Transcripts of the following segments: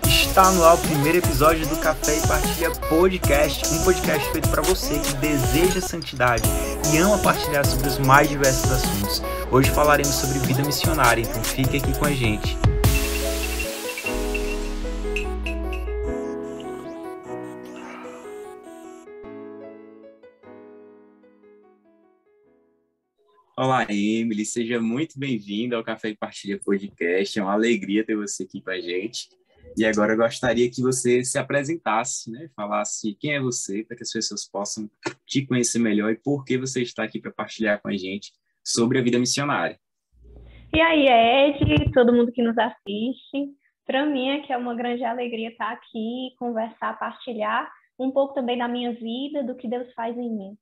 Está no ar o primeiro episódio do Café e Partilha Podcast, um podcast feito para você que deseja santidade e ama partilhar sobre os mais diversos assuntos. Hoje falaremos sobre vida missionária, então fique aqui com a gente. Olá, Emily, seja muito bem-vinda ao Café e Partilha Podcast. É uma alegria ter você aqui com a gente. E agora eu gostaria que você se apresentasse, né? Falasse quem é você, para que as pessoas possam te conhecer melhor e por que você está aqui para partilhar com a gente sobre a vida missionária. E aí, Ed, todo mundo que nos assiste, para mim é que é uma grande alegria estar aqui, conversar, partilhar um pouco também da minha vida, do que Deus faz em mim.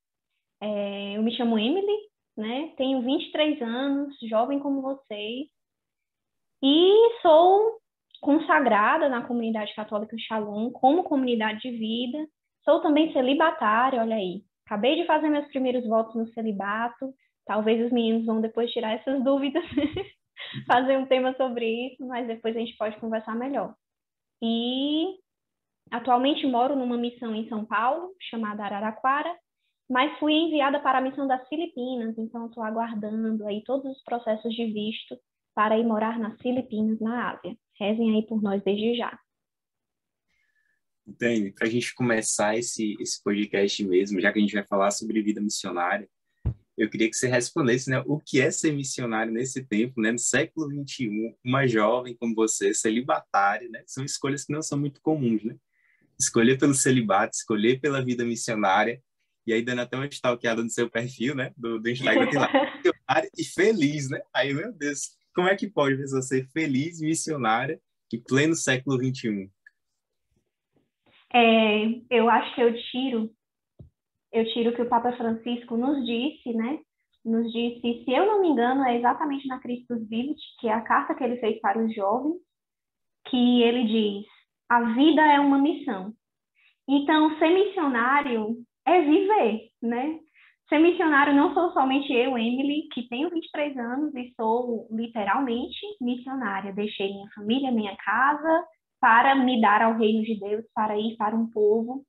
Eu me chamo Emily, né? Tenho 23 anos, jovem como vocês, e sou consagrada na comunidade católica Shalom, como comunidade de vida. Sou também celibatária, olha aí. Acabei de fazer meus primeiros votos no celibato. Talvez os meninos vão depois tirar essas dúvidas, fazer um tema sobre isso, mas depois a gente pode conversar melhor. E atualmente moro numa missão em São Paulo, chamada Araraquara, mas fui enviada para a missão das Filipinas, então estou aguardando aí todos os processos de visto para ir morar nas Filipinas, na Ásia. Rezem aí por nós desde já. Entende? Para a gente começar esse podcast mesmo, já que a gente vai falar sobre vida missionária, eu queria que você respondesse, né, o que é ser missionário nesse tempo, né, no século XXI, uma jovem como você, celibatária, né, são escolhas que não são muito comuns, né? Escolher pelo celibato, escolher pela vida missionária, e aí dando até uma stalkeada no seu perfil, né, do Instagram, tem lá, missionária e feliz, né? Aí, meu Deus, como é que pode a pessoa ser feliz, missionária, em pleno século XXI? Eu acho que eu tiro o que o Papa Francisco nos disse, né? Nos disse, se eu não me engano, é exatamente na Christus Vivit, que é a carta que ele fez para os jovens, que ele diz, a vida é uma missão. Então, ser missionário é viver, né? Ser missionário não sou somente eu, Emily, que tenho 23 anos e sou literalmente missionária. Deixei minha família, minha casa, para me dar ao reino de Deus, para ir para um povo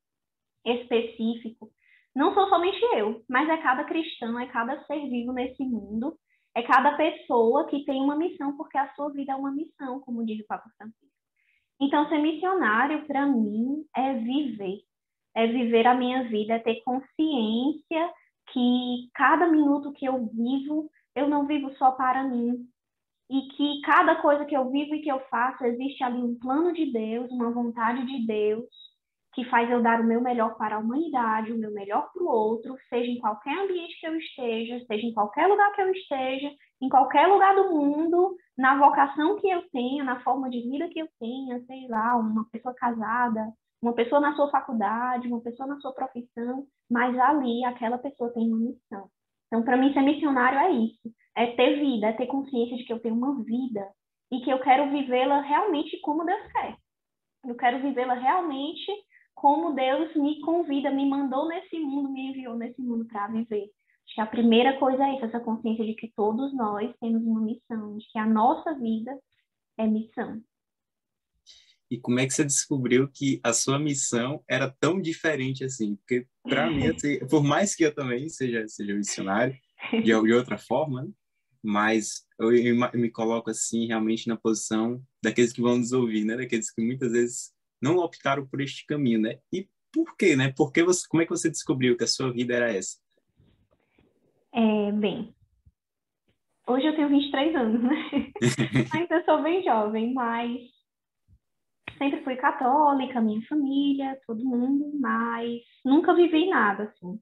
específico. Não sou somente eu, mas é cada cristão, é cada ser vivo nesse mundo, é cada pessoa que tem uma missão, porque a sua vida é uma missão, como diz o Papa Francisco. Então, ser missionário, para mim, é viver a minha vida, é ter consciência que cada minuto que eu vivo, eu não vivo só para mim, e que cada coisa que eu vivo e que eu faço, existe ali um plano de Deus, uma vontade de Deus, que faz eu dar o meu melhor para a humanidade, o meu melhor para o outro, seja em qualquer ambiente que eu esteja, seja em qualquer lugar que eu esteja, em qualquer lugar do mundo, na vocação que eu tenha, na forma de vida que eu tenha, sei lá, uma pessoa casada, uma pessoa na sua faculdade, uma pessoa na sua profissão, mas ali aquela pessoa tem uma missão. Então, para mim, ser missionário é isso, é ter vida, é ter consciência de que eu tenho uma vida e que eu quero vivê-la realmente como Deus quer. Eu quero vivê-la realmente como Deus me convida, me mandou nesse mundo, me enviou nesse mundo para viver. Acho que a primeira coisa é isso, essa consciência de que todos nós temos uma missão, de que a nossa vida é missão. E como é que você descobriu que a sua missão era tão diferente assim? Porque, para mim, assim, por mais que eu também seja missionário, de outra forma, né? Mas eu me coloco assim, realmente, na posição daqueles que vão nos ouvir, né? Daqueles que muitas vezes não optaram por este caminho, né? E por quê, né? Como é que você descobriu que a sua vida era essa? Bem, hoje eu tenho 23 anos, né? Ainda sou bem jovem, mas sempre fui católica, minha família, todo mundo, mas nunca vivi nada, assim.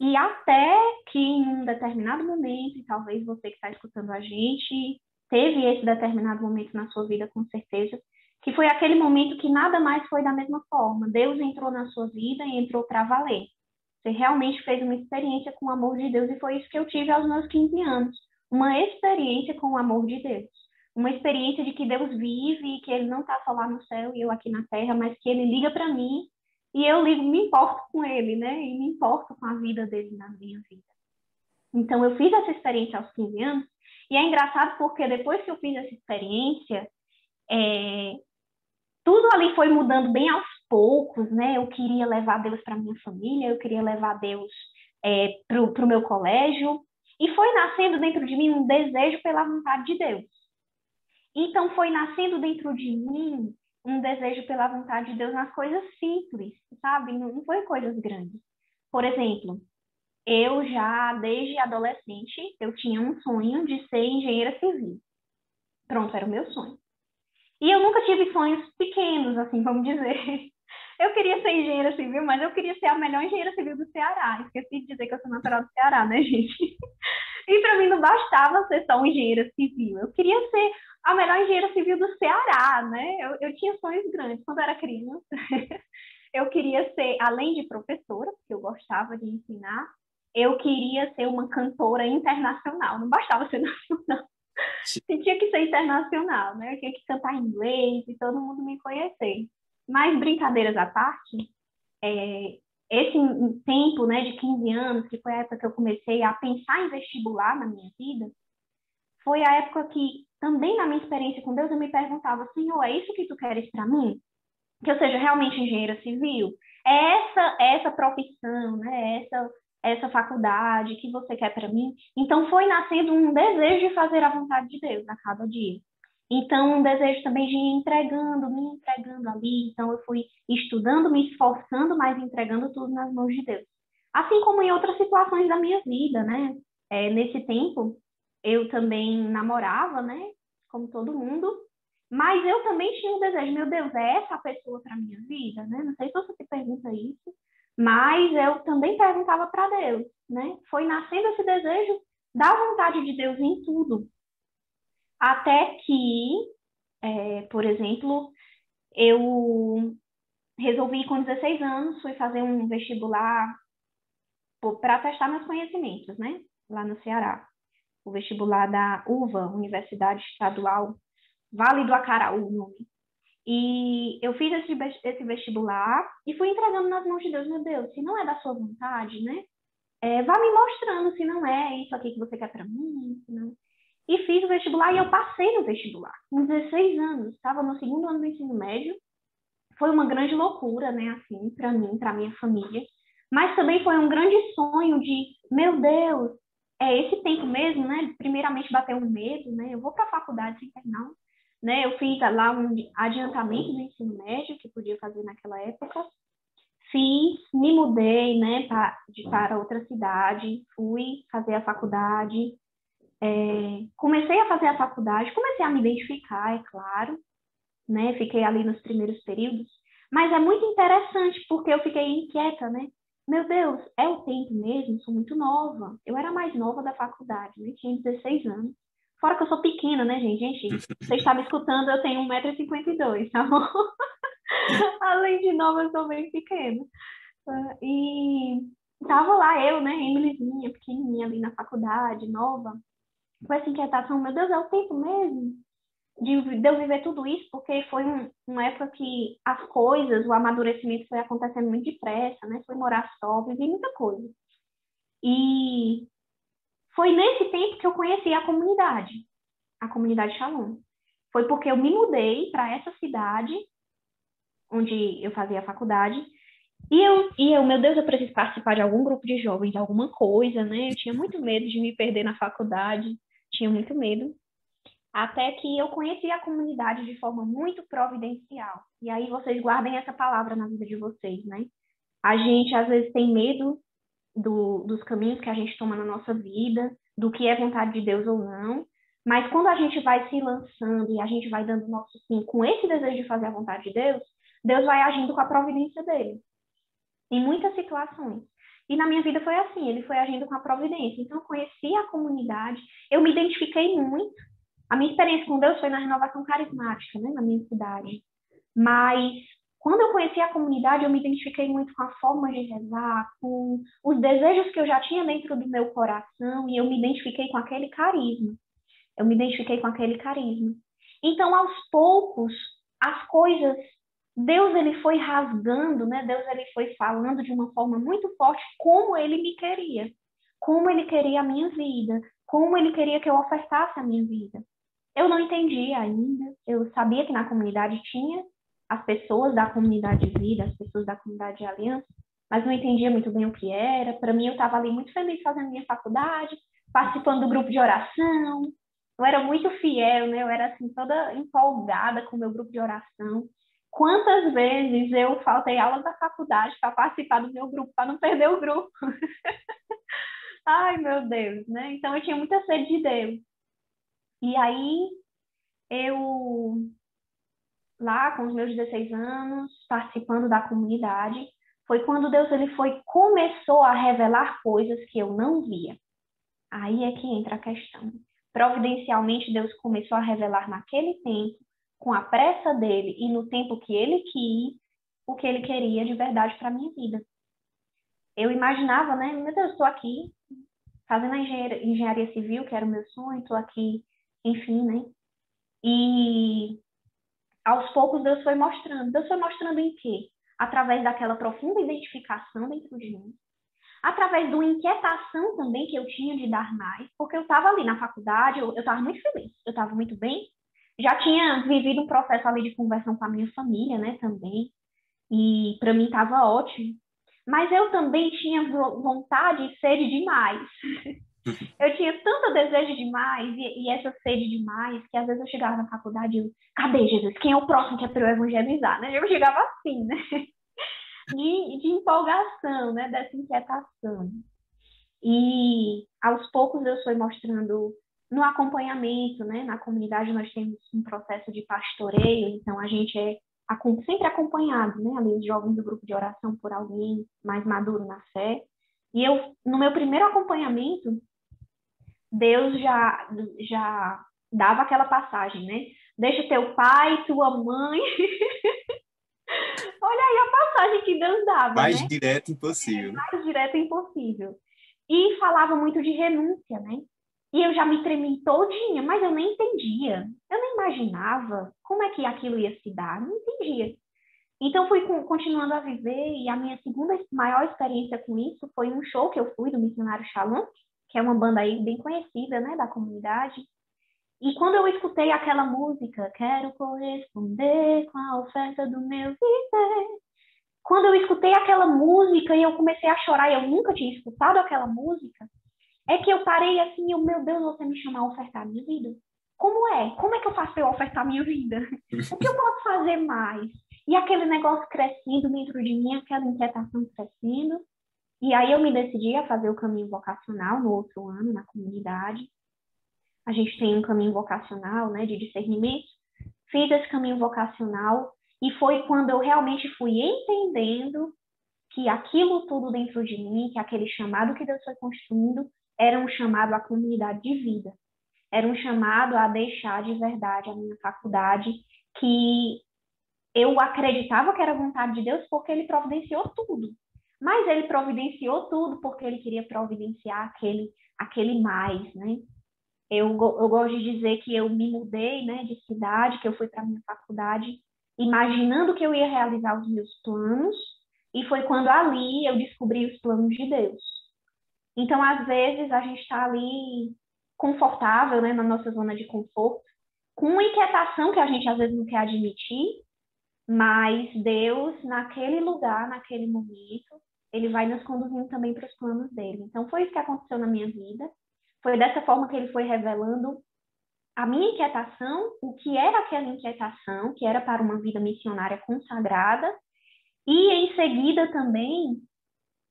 E até que em um determinado momento, e talvez você que está escutando a gente, teve esse determinado momento na sua vida, com certeza, que foi aquele momento que nada mais foi da mesma forma. Deus entrou na sua vida e entrou para valer. Você realmente fez uma experiência com o amor de Deus, e foi isso que eu tive aos meus 15 anos. Uma experiência com o amor de Deus. Uma experiência de que Deus vive e que Ele não está só lá no céu e eu aqui na terra, mas que Ele liga para mim e eu ligo, me importo com Ele, né? E me importo com a vida dele na minha vida. Então, eu fiz essa experiência aos 15 anos, e é engraçado porque depois que eu fiz essa experiência, tudo ali foi mudando bem aos poucos, né? Eu queria levar Deus para minha família, eu queria levar Deus para o meu colégio, e foi nascendo dentro de mim um desejo pela vontade de Deus. Então, foi nascendo dentro de mim um desejo pela vontade de Deus nas coisas simples, sabe? Não foi coisas grandes. Por exemplo, eu já, desde adolescente, eu tinha um sonho de ser engenheira civil. Pronto, era o meu sonho. E eu nunca tive sonhos pequenos, assim, vamos dizer. Eu queria ser engenheira civil, mas eu queria ser a melhor engenheira civil do Ceará. Esqueci de dizer que eu sou natural do Ceará, né, gente? E para mim não bastava ser só uma engenheira civil. Eu queria ser a melhor engenheira civil do Ceará, né? Eu tinha sonhos grandes quando eu era criança. Eu queria ser, além de professora, porque eu gostava de ensinar, eu queria ser uma cantora internacional. Não bastava ser nacional. Tinha que ser internacional, né? Eu tinha que cantar em inglês e todo mundo me conhecer. Mas, brincadeiras à parte, esse tempo, né, de 15 anos, que foi a época que eu comecei a pensar em vestibular na minha vida, foi a época que, também na minha experiência com Deus, eu me perguntava, Senhor, é isso que tu queres para mim? Que eu seja realmente engenheira civil? É essa profissão, né? Essa faculdade que você quer para mim? Então, foi nascendo um desejo de fazer a vontade de Deus a cada dia. Então, um desejo também de ir me entregando ali. Então, eu fui estudando, me esforçando, mas entregando tudo nas mãos de Deus. Assim como em outras situações da minha vida, né? Nesse tempo, eu também namorava, né? Como todo mundo. Mas eu também tinha um desejo, meu Deus, é essa a pessoa para minha vida, né? Não sei se você se pergunta isso, mas eu também perguntava para Deus, né? Foi nascendo esse desejo da vontade de Deus em tudo. Até que, por exemplo, eu resolvi com 16 anos, fui fazer um vestibular para testar meus conhecimentos, né? Lá no Ceará. O vestibular da UVA, Universidade Estadual Vale do Acaraú, o nome. E eu fiz esse vestibular e fui entregando nas mãos de Deus. Meu Deus, se não é da sua vontade, né? Vá me mostrando se não é isso aqui que você quer para mim. Se não... E fiz o vestibular e eu passei no vestibular. Com 16 anos, estava no segundo ano do ensino médio. Foi uma grande loucura, né? Assim, para mim, para minha família. Mas também foi um grande sonho de, meu Deus, é esse tempo mesmo, né? Primeiramente bateu um medo, né? Eu vou para a faculdade sem terminar, né? Eu fiz lá um adiantamento do ensino médio que podia fazer naquela época. Fiz, me mudei, né, para outra cidade, fui fazer a faculdade. Comecei a fazer a faculdade, comecei a me identificar, é claro, né? Fiquei ali nos primeiros períodos, mas é muito interessante porque eu fiquei inquieta, né? Meu Deus, é o tempo mesmo? Sou muito nova. Eu era a mais nova da faculdade, né? Tinha 16 anos. Fora que eu sou pequena, né, gente? Gente, você está me escutando, eu tenho 1,52 m, tá bom? Além de nova, eu sou bem pequena. E tava lá eu, né, Emilyzinha, pequenininha ali na faculdade, nova, com essa inquietação, meu Deus, é o tempo mesmo de eu viver tudo isso, porque foi uma época que as coisas, o amadurecimento foi acontecendo muito depressa, né? Foi morar só, vivi muita coisa. E foi nesse tempo que eu conheci a comunidade Shalom. Foi porque eu me mudei para essa cidade, onde eu fazia a faculdade, e eu, meu Deus, eu preciso participar de algum grupo de jovens, de alguma coisa, né? Eu tinha muito medo de me perder na faculdade, tinha muito medo. Até que eu conheci a comunidade de forma muito providencial. E aí vocês guardem essa palavra na vida de vocês, né? A gente, às vezes, tem medo dos caminhos que a gente toma na nossa vida, do que é vontade de Deus ou não. Mas quando a gente vai se lançando e a gente vai dando nosso sim com esse desejo de fazer a vontade de Deus, Deus vai agindo com a providência dele. Em muitas situações. E na minha vida foi assim, ele foi agindo com a providência. Então, eu conheci a comunidade, eu me identifiquei muito. A minha experiência com Deus foi na renovação carismática, né, na minha cidade. Mas, quando eu conheci a comunidade, eu me identifiquei muito com a forma de rezar, com os desejos que eu já tinha dentro do meu coração, e eu me identifiquei com aquele carisma. Eu me identifiquei com aquele carisma. Então, aos poucos, as coisas, Deus ele foi rasgando, né? Deus ele foi falando de uma forma muito forte como ele me queria. como ele queria a minha vida, como ele queria que eu ofertasse a minha vida. Eu não entendia ainda, eu sabia que na comunidade tinha as pessoas da comunidade de vida, as pessoas da comunidade de aliança, mas não entendia muito bem o que era. Para mim, eu estava ali muito feliz fazendo minha faculdade, participando do grupo de oração. Eu era muito fiel, né? Eu era assim toda empolgada com o meu grupo de oração. Quantas vezes eu faltei aulas da faculdade para participar do meu grupo, para não perder o grupo. Ai, meu Deus, né? Então eu tinha muita sede de Deus. E aí eu lá com os meus 16 anos, participando da comunidade, foi quando Deus começou a revelar coisas que eu não via. Aí é que entra a questão. Providencialmente, Deus começou a revelar naquele tempo, com a pressa dele e no tempo que ele quis, o que ele queria de verdade para a minha vida. Eu imaginava, né? Meu Deus, estou aqui fazendo a engenharia civil, que era o meu sonho, estou aqui, enfim, né? E aos poucos Deus foi mostrando. Deus foi mostrando em quê? Através daquela profunda identificação dentro de mim. Através de uma inquietação também que eu tinha de dar mais, porque eu estava ali na faculdade, eu estava muito feliz, eu estava muito bem. Já tinha vivido um processo ali de conversão com a minha família, né, também. E para mim estava ótimo. Mas eu também tinha vontade e sede demais. Eu tinha tanto desejo demais e essa sede demais que às vezes eu chegava na faculdade e eu, cadê Jesus? Quem é o próximo que é para eu evangelizar? Né? Eu chegava assim, né? De empolgação, né? Dessa inquietação. E aos poucos Deus foi mostrando no acompanhamento, né? Na comunidade nós temos um processo de pastoreio, então a gente é sempre acompanhado, né? Ali os jovens do grupo de oração por alguém mais maduro na fé. E eu, no meu primeiro acompanhamento, Deus já dava aquela passagem, né? Deixa teu pai, tua mãe. Olha aí a passagem que Deus dava, Mais né? direto impossível. Mais direto impossível. E falava muito de renúncia, né? E eu já me tremi todinha, mas eu nem entendia. Eu nem imaginava como é que aquilo ia se dar. Não entendia. Então, fui continuando a viver e a minha segunda maior experiência com isso foi um show que eu fui do Missionário Shalom, que é uma banda aí bem conhecida, né, da comunidade. E quando eu escutei aquela música, quero corresponder com a oferta do meu viver. Quando eu escutei aquela música e eu comecei a chorar, e eu nunca tinha escutado aquela música, é que eu parei assim, meu Deus, você me chamar a ofertar a minha vida? Como é? Como é que eu faço para eu ofertar a minha vida? O que eu posso fazer mais? E aquele negócio crescendo dentro de mim, aquela inquietação crescendo. E aí eu me decidi a fazer o caminho vocacional no outro ano, na comunidade. A gente tem um caminho vocacional, né, de discernimento. Fiz esse caminho vocacional e foi quando eu realmente fui entendendo que aquilo tudo dentro de mim, que aquele chamado que Deus foi construindo, era um chamado à comunidade de vida. Era um chamado a deixar de verdade a minha faculdade, que eu acreditava que era vontade de Deus porque ele providenciou tudo. Mas ele providenciou tudo porque ele queria providenciar aquele mais, né? Eu gosto de dizer que eu me mudei, né, de cidade, que eu fui para a minha faculdade, imaginando que eu ia realizar os meus planos, e foi quando ali eu descobri os planos de Deus. Então, às vezes, a gente está ali confortável, né, na nossa zona de conforto, com uma inquietação que a gente às vezes não quer admitir, mas Deus, naquele lugar, naquele momento, ele vai nos conduzindo também para os planos dele. Então, foi isso que aconteceu na minha vida. Foi dessa forma que ele foi revelando a minha inquietação, o que era aquela inquietação, que era para uma vida missionária consagrada, e em seguida também,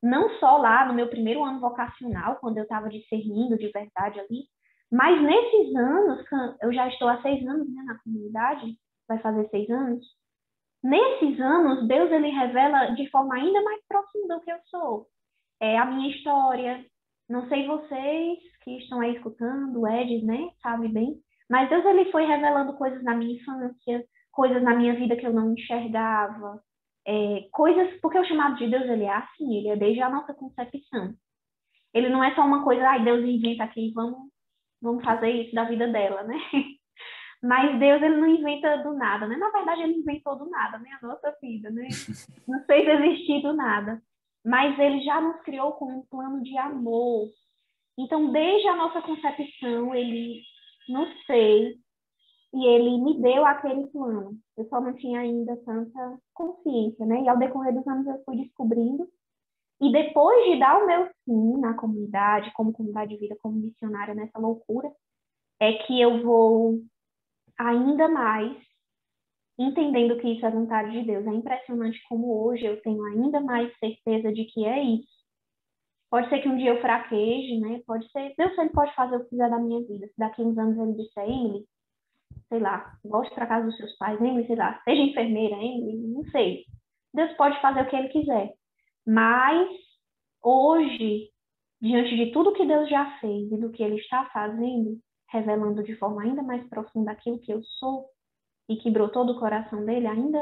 não só lá no meu primeiro ano vocacional, quando eu estava discernindo de verdade ali, mas nesses anos, eu já estou há 6 anos, né, na comunidade, vai fazer 6 anos, nesses anos, Deus ele revela de forma ainda mais profunda o que eu sou. É a minha história. Não sei vocês que estão aí escutando, o Edis, né, sabe bem, mas Deus ele foi revelando coisas na minha infância, coisas na minha vida que eu não enxergava, coisas, porque o chamado de Deus ele é assim, ele é desde a nossa concepção. Ele não é só uma coisa, ai, Deus inventa aqui, vamos fazer isso da vida dela, né? Mas Deus, ele não inventa do nada, né? Na verdade, ele inventou do nada, né? A nossa vida, né? Não fez existir do nada. Mas ele já nos criou com um plano de amor. Então, desde a nossa concepção, ele nos fez e ele me deu aquele plano. Eu só não tinha ainda tanta consciência, né? E ao decorrer dos anos eu fui descobrindo. E depois de dar o meu sim na comunidade, como comunidade de vida, como missionária nessa loucura, é que eu vou ainda mais entendendo que isso é vontade de Deus. É impressionante como hoje eu tenho ainda mais certeza de que é isso. Pode ser que um dia eu fraqueje, né? Pode ser, Deus sempre pode fazer o que quiser da minha vida. Se daqui uns anos ele disser, Emily, sei lá, volte para casa dos seus pais, Emily, sei lá, seja enfermeira, Emily, não sei. Deus pode fazer o que ele quiser. Mas hoje, diante de tudo que Deus já fez e do que ele está fazendo, revelando de forma ainda mais profunda aquilo que eu sou e que brotou do coração dele, ainda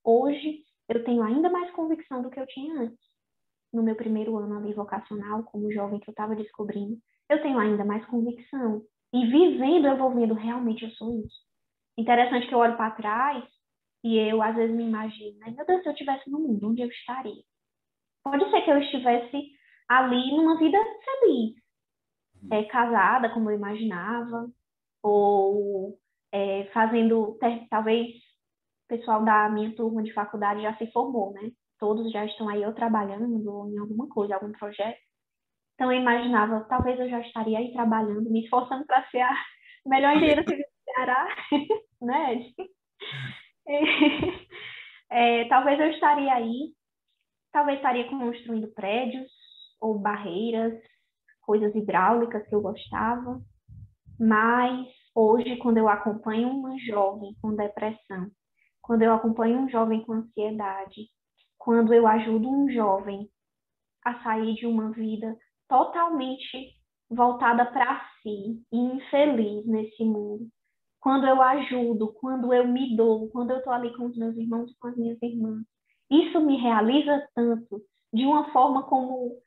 hoje eu tenho ainda mais convicção do que eu tinha antes. No meu primeiro ano ali vocacional, como jovem que eu estava descobrindo, eu tenho ainda mais convicção. E vivendo, eu vou vendo, realmente eu sou isso. Interessante que eu olho para trás e eu às vezes me imagino, né? Meu Deus, se eu estivesse no mundo, onde eu estaria? Pode ser que eu estivesse ali numa vida feliz, casada como eu imaginava, ou fazendo, talvez o pessoal da minha turma de faculdade já se formou, né? Todos já estão aí ou trabalhando ou em alguma coisa, algum projeto. Então eu imaginava, talvez eu já estaria aí trabalhando, me esforçando para ser a melhor engenheira civil do Ceará, né, Ed? Talvez eu estaria aí, talvez estaria construindo prédios ou barreiras, coisas hidráulicas que eu gostava, mas hoje, quando eu acompanho uma jovem com depressão, quando eu acompanho um jovem com ansiedade, quando eu ajudo um jovem a sair de uma vida totalmente voltada para si e infeliz nesse mundo, quando eu ajudo, quando eu me dou, quando eu estou ali com os meus irmãos e com as minhas irmãs, isso me realiza tanto, de uma forma como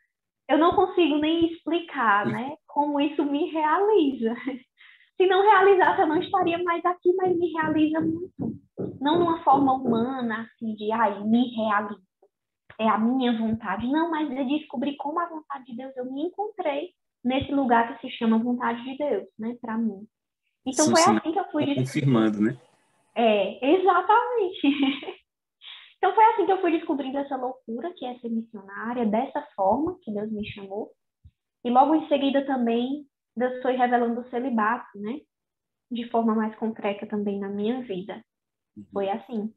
eu não consigo nem explicar, né? Como isso me realiza. Se não realizasse, eu não estaria mais aqui, mas me realiza muito. Não numa forma humana, assim, de, ai, me realiza. É a minha vontade. Não, mas eu descobri como a vontade de Deus, eu me encontrei nesse lugar que se chama vontade de Deus, né, para mim. Então São foi sinais assim que eu fui que estão descobrindo. confirmando, né? Exatamente. Então foi assim que eu fui descobrindo essa loucura que é ser missionária, dessa forma que Deus me chamou. E logo em seguida também Deus foi revelando o celibato, né? De forma mais concreta também na minha vida. Foi assim.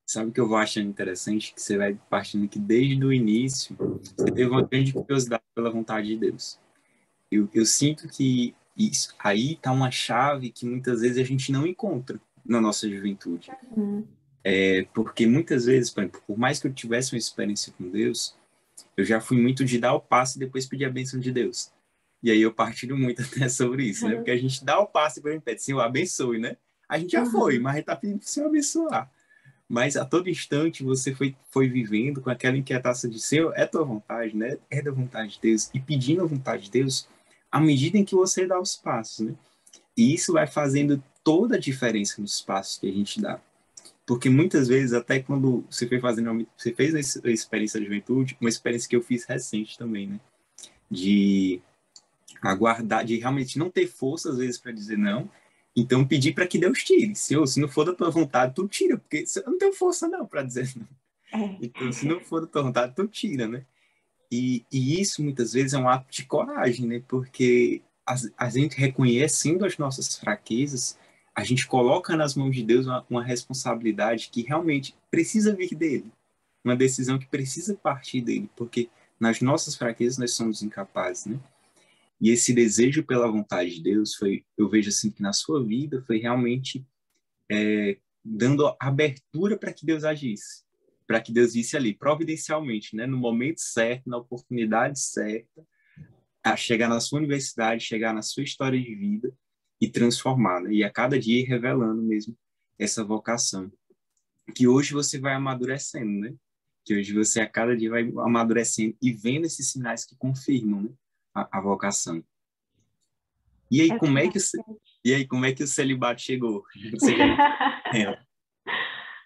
Sabe o que eu vou achando interessante? Que você vai partindo que desde o início você teve uma grande curiosidade pela vontade de Deus. Eu sinto que isso aí tá uma chave que muitas vezes a gente não encontra na nossa juventude. Hum. Porque muitas vezes, por exemplo, por mais que eu tivesse uma experiência com Deus, eu já fui muito de dar o passo e depois pedir a bênção de Deus. E aí eu partilho muito até sobre isso, né? Porque a gente dá o passo e depois a gente pede, Senhor, abençoe, né? A gente já foi, mas a gente tá pedindo pro Senhor abençoar. Mas a todo instante você foi vivendo com aquela inquietação de Senhor, é tua vontade, né? É da vontade de Deus. E pedindo a vontade de Deus à medida em que você dá os passos, né? E isso vai fazendo toda a diferença nos passos que a gente dá. Porque muitas vezes, até quando você foi fazendo, você fez a experiência de juventude, uma experiência que eu fiz recente também, né? De aguardar, de realmente não ter força às vezes para dizer não, então pedir para que Deus tire. Senhor, se não for da tua vontade, tu tira, porque eu não tenho força não para dizer não. É. Então, se não for da tua vontade, tu tira, né? E isso muitas vezes é um ato de coragem, né? Porque a gente reconhecendo as nossas fraquezas, a gente coloca nas mãos de Deus uma responsabilidade que realmente precisa vir dele, uma decisão que precisa partir dele, porque nas nossas fraquezas nós somos incapazes, né? E esse desejo pela vontade de Deus foi, eu vejo assim que na sua vida foi realmente dando abertura para que Deus agisse, para que Deus visse ali providencialmente, né, no momento certo, na oportunidade certa, a chegar na sua universidade, chegar na sua história de vida e transformar, né? E a cada dia ir revelando mesmo essa vocação, que hoje você vai amadurecendo, né? Que hoje você a cada dia vai amadurecendo e vendo esses sinais que confirmam, né, a vocação. E aí, É como é que verdade. e aí, como é que o celibato chegou? Você já entrou nela.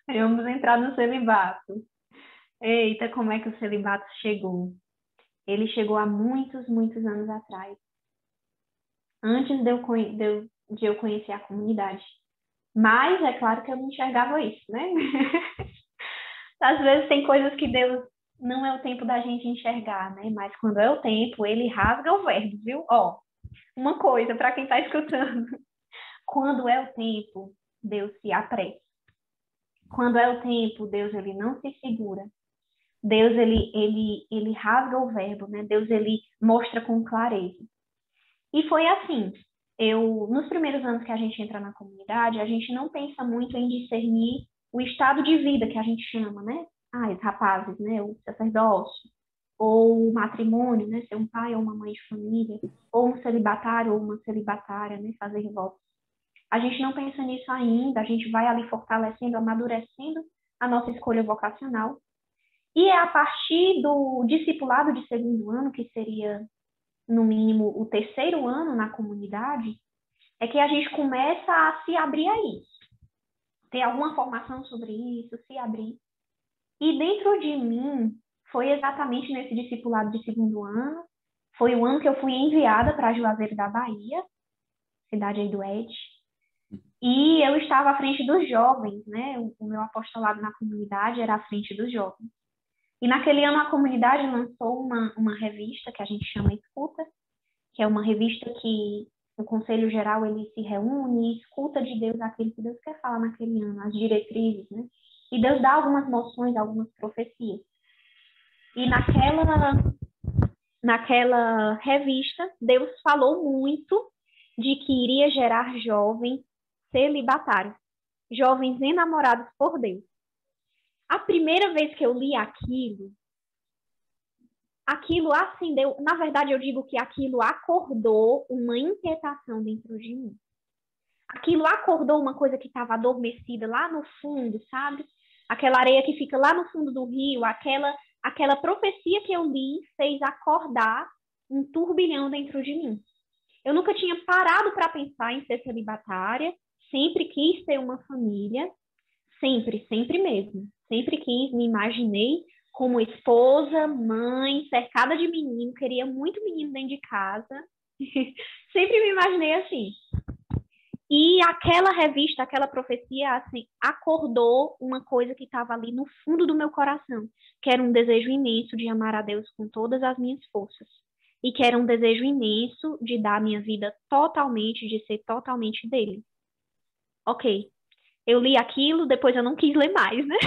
Vamos entrar no celibato. Eita, como é que o celibato chegou? Ele chegou há muitos, muitos anos atrás. antes de eu conhecer a comunidade. Mas é claro que eu não enxergava isso, né? Às vezes tem coisas que Deus não é o tempo da gente enxergar, né? Mas quando é o tempo, ele rasga o verbo, viu? Ó, uma coisa para quem está escutando. Quando é o tempo, Deus se apressa. Quando é o tempo, Deus ele não se segura. Deus ele rasga o verbo, né? Deus ele mostra com clareza. E foi assim. Nos primeiros anos que a gente entra na comunidade, a gente não pensa muito em discernir o estado de vida que a gente chama, né? Os rapazes, né? O sacerdócio, ou o matrimônio, né? Ser um pai ou uma mãe de família, ou um celibatário ou uma celibatária, né? Fazer votos. A gente não pensa nisso ainda, a gente vai ali fortalecendo, amadurecendo a nossa escolha vocacional. E é a partir do discipulado de segundo ano, que seria, no mínimo, o terceiro ano na comunidade, é que a gente começa a se abrir a isso. Ter alguma formação sobre isso, se abrir. E dentro de mim, foi exatamente nesse discipulado de segundo ano, foi o ano que eu fui enviada para Juazeiro da Bahia, cidade aí do Ed. E eu estava à frente dos jovens, né? O meu apostolado na comunidade era à frente dos jovens. E naquele ano a comunidade lançou uma revista que a gente chama Escuta, que é uma revista que o Conselho Geral ele se reúne e escuta de Deus aquilo que Deus quer falar naquele ano, as diretrizes, né? E Deus dá algumas noções, algumas profecias. E naquela revista, Deus falou muito de que iria gerar jovens celibatários, jovens enamorados por Deus. A primeira vez que eu li aquilo acendeu, na verdade eu digo que aquilo acordou uma inquietação dentro de mim. Aquilo acordou uma coisa que estava adormecida lá no fundo, sabe? Aquela areia que fica lá no fundo do rio, aquela profecia que eu li fez acordar um turbilhão dentro de mim. Eu nunca tinha parado para pensar em ser celibatária, sempre quis ter uma família, sempre mesmo. Sempre quis, me imaginei como esposa, mãe, cercada de menino, queria muito menino dentro de casa. Sempre me imaginei assim. E aquela revista, aquela profecia, assim, acordou uma coisa que estava ali no fundo do meu coração, que era um desejo imenso de amar a Deus com todas as minhas forças. E que era um desejo imenso de dar a minha vida totalmente, de ser totalmente dele. Ok. Eu li aquilo, depois eu não quis ler mais, né?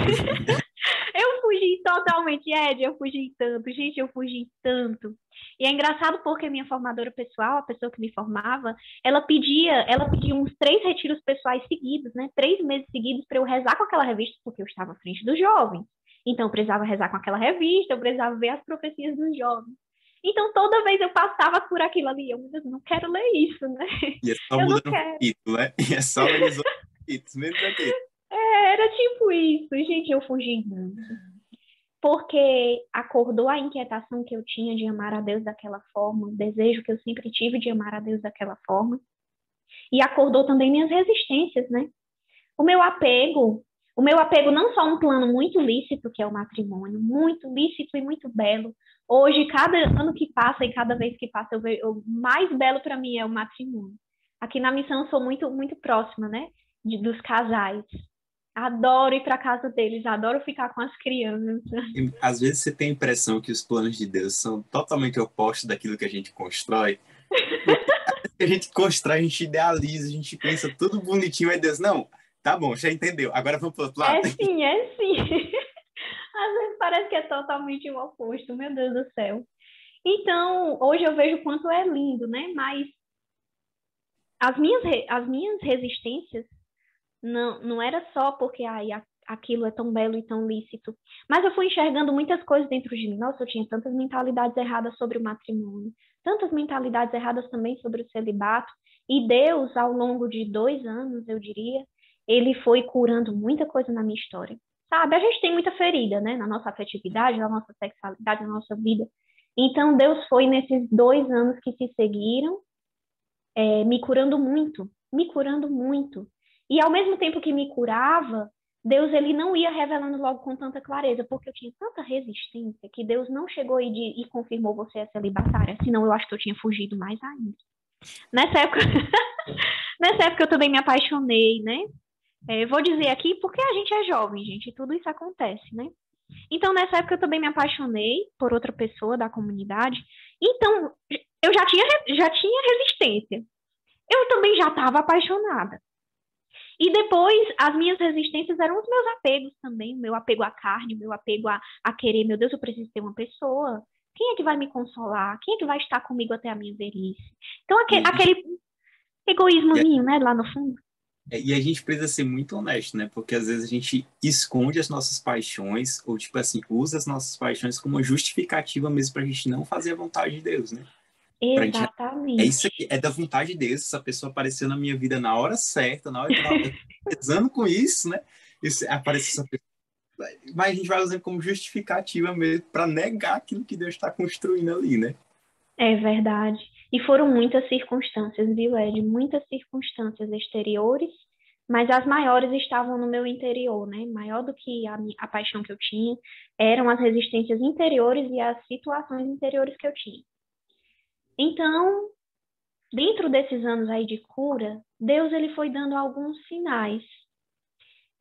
Eu fugi totalmente, Ed, eu fugi tanto. Gente, eu fugi tanto. E é engraçado porque minha formadora pessoal, a pessoa que me formava, ela pedia uns 3 retiros pessoais seguidos, né? 3 meses seguidos para eu rezar com aquela revista, porque eu estava à frente dos jovens. Então, eu precisava rezar com aquela revista, eu precisava ver as profecias dos jovens. Então, toda vez eu passava por aquilo ali, eu não quero ler isso, né? E é só Eu não mudando o quero. título, né? E é só ler os outros títulos, mesmo aqui. Era tipo isso. Gente, eu fugi muito. Porque acordou a inquietação que eu tinha de amar a Deus daquela forma, o desejo que eu sempre tive de amar a Deus daquela forma. E acordou também minhas resistências, né? O meu apego não só um plano muito lícito, que é o matrimônio, muito lícito e muito belo. Hoje, cada ano que passa e cada vez que passa, o mais belo para mim é o matrimônio. Aqui na missão eu sou muito, muito próxima, né? Dos casais. Adoro ir para casa deles, adoro ficar com as crianças. E, às vezes você tem a impressão que os planos de Deus são totalmente opostos daquilo que a gente constrói. Porque a gente constrói, a gente idealiza, a gente pensa tudo bonitinho, aí Deus, não, tá bom, já entendeu, agora vamos para o outro lado. É sim, é sim. Às vezes parece que é totalmente o oposto, meu Deus do céu. Então, hoje eu vejo o quanto é lindo, né? Mas as minhas resistências não era só porque aquilo é tão belo e tão lícito. Mas eu fui enxergando muitas coisas dentro de mim. Nossa, eu tinha tantas mentalidades erradas sobre o matrimônio, tantas mentalidades erradas também sobre o celibato. E Deus, ao longo de 2 anos, eu diria, ele foi curando muita coisa na minha história. Sabe, a gente tem muita ferida, né? Na nossa afetividade, na nossa sexualidade, na nossa vida. Então, Deus foi nesses 2 anos que se seguiram, me curando muito, me curando muito. E ao mesmo tempo que me curava, Deus ele não ia revelando logo com tanta clareza, porque eu tinha tanta resistência que Deus não chegou e confirmou você é celibatária, senão eu acho que eu tinha fugido mais ainda. Nessa época, nessa época eu também me apaixonei, né? Vou dizer aqui porque a gente é jovem, gente, e tudo isso acontece, né? Então, nessa época eu também me apaixonei por outra pessoa da comunidade. Então, eu já tinha resistência. Eu também já estava apaixonada. E depois, as minhas resistências eram os meus apegos também, meu apego à carne, meu apego a querer, meu Deus, eu preciso ter uma pessoa. Quem é que vai me consolar? Quem é que vai estar comigo até a minha velhice? Então, E, aquele e, egoísmozinho, né, lá no fundo. e a gente precisa ser muito honesto, né? Porque às vezes a gente esconde as nossas paixões, ou tipo assim, usa as nossas paixões como uma justificativa mesmo pra gente não fazer a vontade de Deus, né? Pra gente, é isso Exatamente. aqui, é da vontade de Deus, essa pessoa apareceu na minha vida na hora certa, na hora que eu tava pesando com isso, né? Isso, aparece essa pessoa. Mas a gente vai usando como justificativa mesmo para negar aquilo que Deus está construindo ali, né? É verdade. E foram muitas circunstâncias, viu, Ed? Muitas circunstâncias exteriores, mas as maiores estavam no meu interior, né? Maior do que a paixão que eu tinha, eram as resistências interiores e as situações interiores que eu tinha. Então, dentro desses anos aí de cura, Deus ele foi dando alguns sinais.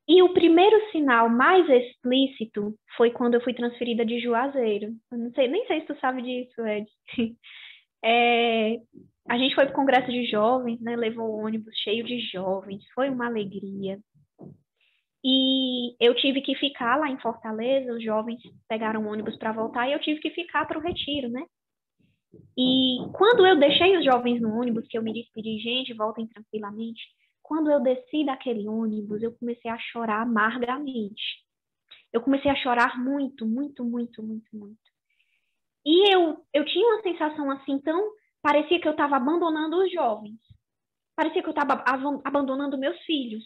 E o primeiro sinal mais explícito foi quando eu fui transferida de Juazeiro. Eu não sei, nem sei se tu sabe disso, Ed. É, a gente foi para o congresso de jovens, né? Levou o ônibus cheio de jovens, foi uma alegria. E eu tive que ficar lá em Fortaleza, os jovens pegaram o ônibus para voltar e eu tive que ficar para o retiro, né? E quando eu deixei os jovens no ônibus, que eu me despedi, gente, voltem tranquilamente. Quando eu desci daquele ônibus, eu comecei a chorar amargamente. Eu comecei a chorar muito, muito, muito, muito, muito. E eu tinha uma sensação assim, tão. Parecia que eu estava abandonando os jovens. Parecia que eu estava abandonando meus filhos.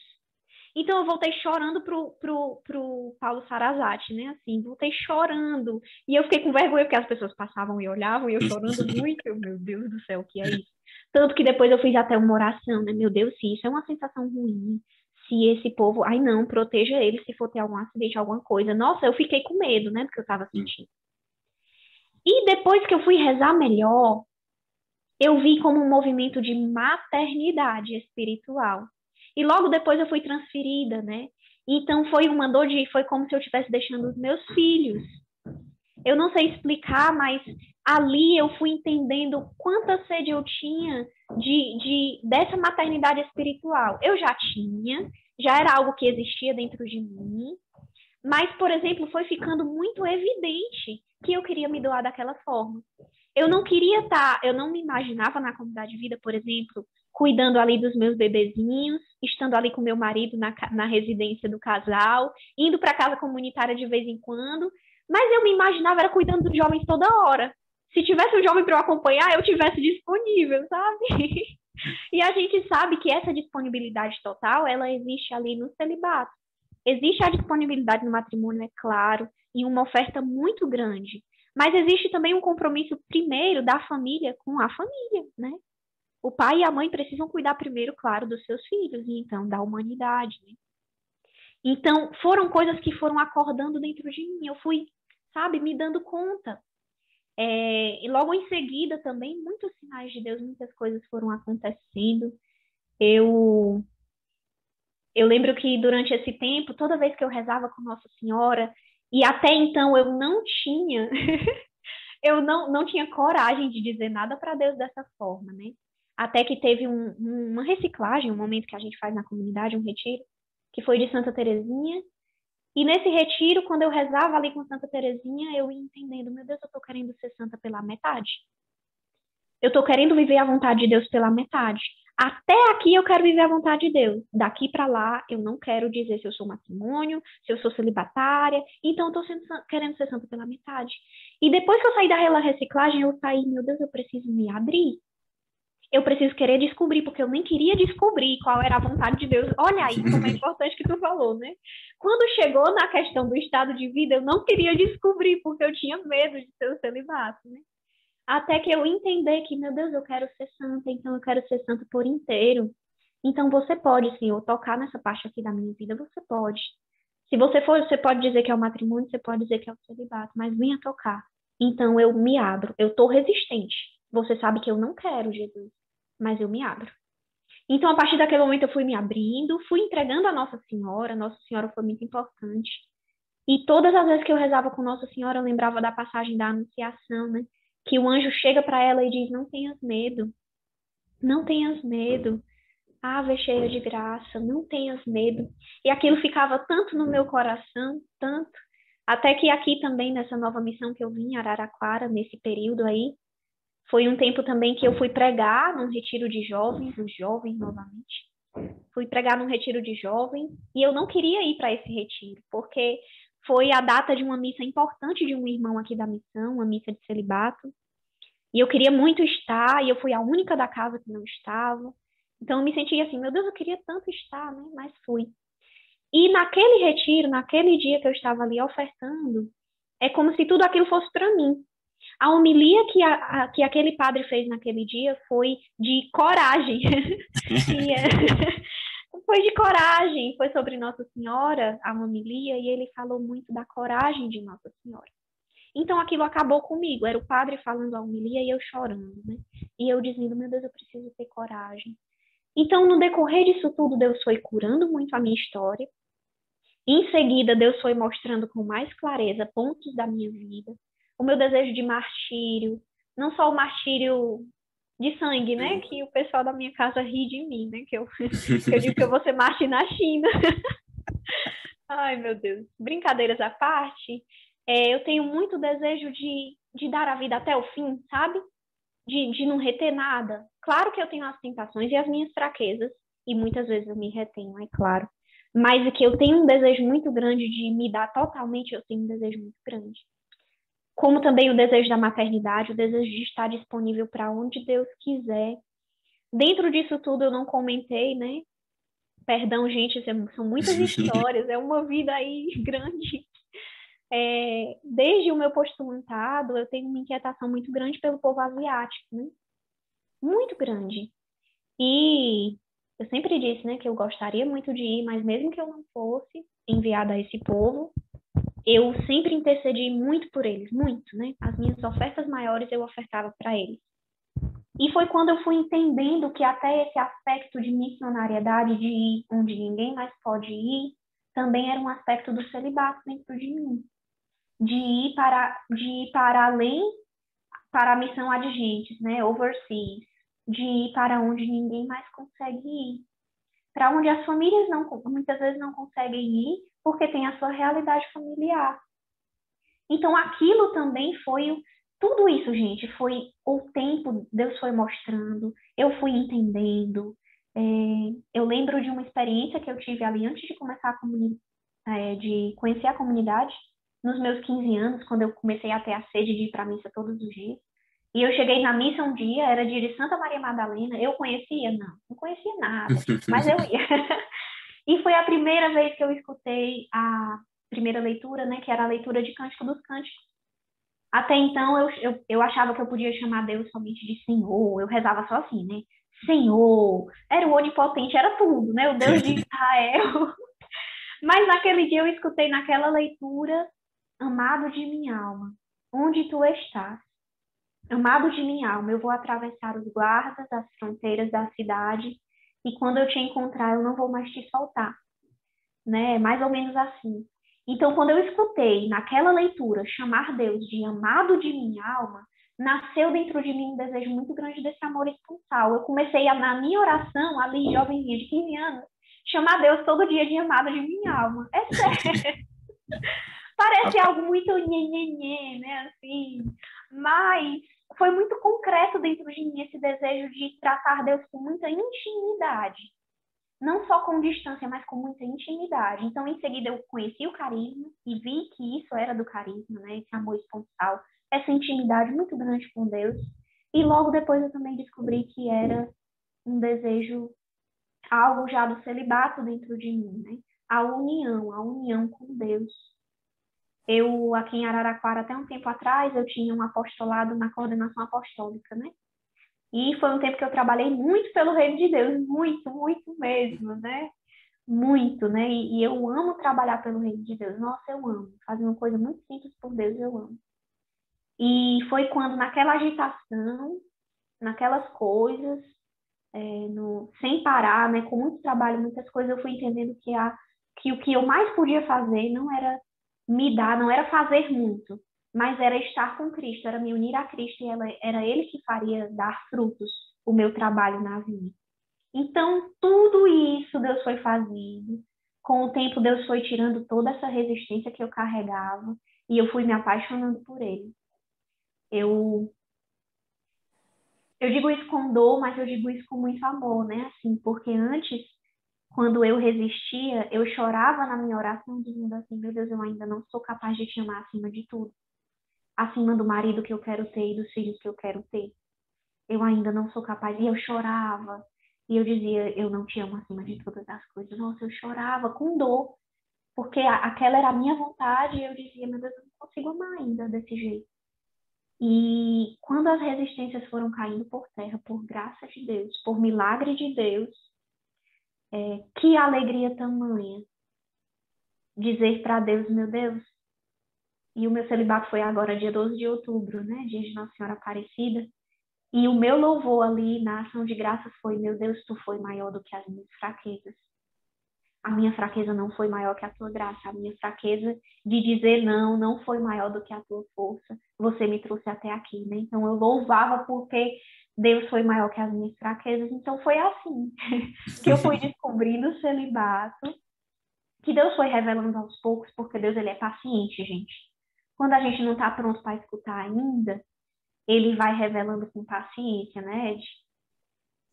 Então eu voltei chorando pro Paulo Sarazati, né? Assim, voltei chorando. E eu fiquei com vergonha porque as pessoas passavam e olhavam e eu chorando muito. Meu Deus do céu, o que é isso? Tanto que depois eu fiz até uma oração, né? Meu Deus, se isso é uma sensação ruim, se esse povo. Ai, não, proteja ele se for ter algum acidente, alguma coisa. Nossa, eu fiquei com medo, né? Do que eu estava sentindo. E depois que eu fui rezar melhor, eu vi como um movimento de maternidade espiritual. E logo depois eu fui transferida, né? Então foi como se eu estivesse deixando os meus filhos. Eu não sei explicar, mas ali eu fui entendendo quanta sede eu tinha dessa maternidade espiritual. Eu já era algo que existia dentro de mim, mas, por exemplo, foi ficando muito evidente que eu queria me doar daquela forma. Eu não me imaginava na comunidade de vida, por exemplo, cuidando ali dos meus bebezinhos, estando ali com meu marido na residência do casal, indo para a casa comunitária de vez em quando, mas eu me imaginava era cuidando dos jovens toda hora. Se tivesse um jovem para eu acompanhar, eu tivesse disponível, sabe? E a gente sabe que essa disponibilidade total, ela existe ali no celibato. Existe a disponibilidade no matrimônio, é claro, e uma oferta muito grande. Mas existe também um compromisso primeiro da família com a família, né? O pai e a mãe precisam cuidar primeiro, claro, dos seus filhos e então da humanidade, né? Então, foram coisas que foram acordando dentro de mim. Eu fui, sabe, me dando conta. E logo em seguida também, muitos sinais de Deus, muitas coisas foram acontecendo. Eu lembro que durante esse tempo, toda vez que eu rezava com Nossa Senhora, e até então eu não tinha, eu não tinha coragem de dizer nada para Deus dessa forma, né? Até que teve uma reciclagem, um momento que a gente faz na comunidade, um retiro, que foi de Santa Teresinha. E nesse retiro, quando eu rezava ali com Santa Teresinha, eu ia entendendo, meu Deus, eu estou querendo ser santa pela metade. Eu estou querendo viver a vontade de Deus pela metade. Até aqui eu quero viver a vontade de Deus. Daqui para lá eu não quero dizer se eu sou matrimônio, se eu sou celibatária. Então eu estou querendo ser santa pela metade. E depois que eu saí da reciclagem, eu saí, meu Deus, eu preciso me abrir. Eu preciso querer descobrir, porque eu nem queria descobrir qual era a vontade de Deus. Olha aí como é importante que tu falou, né? Quando chegou na questão do estado de vida, eu não queria descobrir, porque eu tinha medo de ser o celibato, né? Até que eu entender que, meu Deus, eu quero ser santa, então eu quero ser santa por inteiro. Então você pode, Senhor, tocar nessa parte aqui da minha vida, você pode. Se você for, você pode dizer que é o matrimônio, você pode dizer que é o celibato, mas venha tocar. Então eu me abro, eu estou resistente. Você sabe que eu não quero, Jesus. mas eu me abro. Então, a partir daquele momento, eu fui me abrindo, fui entregando a Nossa Senhora foi muito importante. E todas as vezes que eu rezava com Nossa Senhora, eu lembrava da passagem da Anunciação, né? Que o anjo chega para ela e diz: não tenhas medo, não tenhas medo, Ave cheia de graça, não tenhas medo. E aquilo ficava tanto no meu coração, tanto, até que aqui também, nessa nova missão que eu vim, em Araraquara, nesse período aí, foi um tempo também que eu fui pregar num retiro de jovens, os jovens novamente. Fui pregar num retiro de jovens e eu não queria ir para esse retiro, porque foi a data de uma missa importante de um irmão aqui da missão, uma missa de celibato. E eu queria muito estar, e eu fui a única da casa que não estava. Então eu me sentia assim, meu Deus, eu queria tanto estar, né? Mas fui. E naquele retiro, naquele dia que eu estava ali ofertando, é como se tudo aquilo fosse para mim. A homilia que aquele padre fez naquele dia foi de coragem. Foi de coragem, foi sobre Nossa Senhora, a homilia, e ele falou muito da coragem de Nossa Senhora. Então aquilo acabou comigo, era o padre falando a homilia e eu chorando, né? E eu dizendo, meu Deus, eu preciso ter coragem. Então, no decorrer disso tudo, Deus foi curando muito a minha história. Em seguida, Deus foi mostrando com mais clareza pontos da minha vida, o meu desejo de martírio, não só o martírio de sangue, né? Que o pessoal da minha casa ri de mim, né? Que eu digo que eu vou ser mártir na China. Ai, meu Deus. Brincadeiras à parte, eu tenho muito desejo de dar a vida até o fim, sabe? De não reter nada. Claro que eu tenho as tentações e as minhas fraquezas, e muitas vezes eu me retenho, é claro. Mas é que eu tenho um desejo muito grande de me dar totalmente, eu tenho um desejo muito grande. Como também o desejo da maternidade, o desejo de estar disponível para onde Deus quiser. Dentro disso tudo eu não comentei, né? Perdão, gente, são muitas histórias, é uma vida aí grande. Desde o meu postulantado, eu tenho uma inquietação muito grande pelo povo asiático, né? Muito grande. E eu sempre disse, né, que eu gostaria muito de ir, mas mesmo que eu não fosse enviada a esse povo, eu sempre intercedi muito por eles, muito, né? As minhas ofertas maiores eu ofertava para eles. E foi quando eu fui entendendo que até esse aspecto de missionariedade, de ir onde ninguém mais pode ir, também era um aspecto do celibato dentro de mim. De ir para além, para a missão adigentes, né? Overseas. De ir para onde ninguém mais consegue ir. Para onde as famílias muitas vezes não conseguem ir, porque tem a sua realidade familiar. Então, aquilo também foi tudo isso, gente, foi o tempo, Deus foi mostrando, eu fui entendendo. Eu lembro de uma experiência que eu tive ali antes de começar de conhecer a comunidade, nos meus 15 anos, quando eu comecei a ter a sede de ir para a missa todos os dias. E eu cheguei na missa um dia, era dia de Santa Maria Madalena, eu conhecia? Não conhecia nada, mas eu ia. E foi a primeira vez que eu escutei a primeira leitura, né, que era a leitura de Cântico dos Cânticos. Até então, eu achava que eu podia chamar Deus somente de Senhor, eu rezava só assim, né? Senhor, era o onipotente, era tudo, né? O Deus de Israel. Mas naquele dia eu escutei naquela leitura, amado de minha alma, onde tu estás? Amado de minha alma, eu vou atravessar os guardas, as fronteiras da cidade, e quando eu te encontrar, eu não vou mais te soltar. Né? Mais ou menos assim. Então, quando eu escutei naquela leitura chamar Deus de amado de minha alma, nasceu dentro de mim um desejo muito grande desse amor esponsal. Eu comecei na minha oração, ali, jovenzinha de 15 anos, chamar Deus todo dia de amado de minha alma. É sério. Parece algo muito nhenhenhê, né? Assim, mas foi muito concreto dentro de mim esse desejo de tratar Deus com muita intimidade. Não só com distância, mas com muita intimidade. Então, em seguida, eu conheci o carisma e vi que isso era do carisma, né? Esse amor esponsal, essa intimidade muito grande com Deus. E logo depois eu também descobri que era um desejo, algo já do celibato dentro de mim, né? A união com Deus. Eu, aqui em Araraquara, até um tempo atrás, eu tinha um apostolado na coordenação apostólica, né? E foi um tempo que eu trabalhei muito pelo reino de Deus, muito, muito mesmo, né? Muito, né? E eu amo trabalhar pelo reino de Deus. Nossa, eu amo. Fazer uma coisa muito simples por Deus, eu amo. E foi quando, naquela agitação, naquelas coisas, sem parar, né, com muito trabalho, muitas coisas, eu fui entendendo que o que eu mais podia fazer não era me dar, não era fazer muito, mas era estar com Cristo, era me unir a Cristo, e era Ele que faria dar frutos o meu trabalho na vida. Então, tudo isso Deus foi fazendo. Com o tempo, Deus foi tirando toda essa resistência que eu carregava, e eu fui me apaixonando por Ele. Eu digo isso com dor, mas eu digo isso com muito amor, né? Assim, porque antes, quando eu resistia, eu chorava na minha oração, dizendo assim: meu Deus, eu ainda não sou capaz de te amar acima de tudo, acima do marido que eu quero ter e dos filhos que eu quero ter. Eu ainda não sou capaz. E eu chorava, e eu dizia: eu não te amo acima de todas as coisas. Nossa, eu chorava com dor, porque aquela era a minha vontade, e eu dizia: meu Deus, eu não consigo amar ainda desse jeito. E quando as resistências foram caindo por terra, por graça de Deus, por milagre de Deus, que alegria tamanha dizer para Deus: meu Deus. E o meu celibato foi agora dia 12 de outubro, né? Dia de Nossa Senhora Aparecida. E o meu louvor ali na ação de graças foi: meu Deus, tu foi maior do que as minhas fraquezas. A minha fraqueza não foi maior que a tua graça. A minha fraqueza de dizer não foi maior do que a tua força. Você me trouxe até aqui, né? Então eu louvava porque Deus foi maior que as minhas fraquezas. Então foi assim que eu fui descobrindo o celibato, que Deus foi revelando aos poucos, porque Deus, ele é paciente, gente. Quando a gente não está pronto para escutar ainda, ele vai revelando com paciência, né, Ed?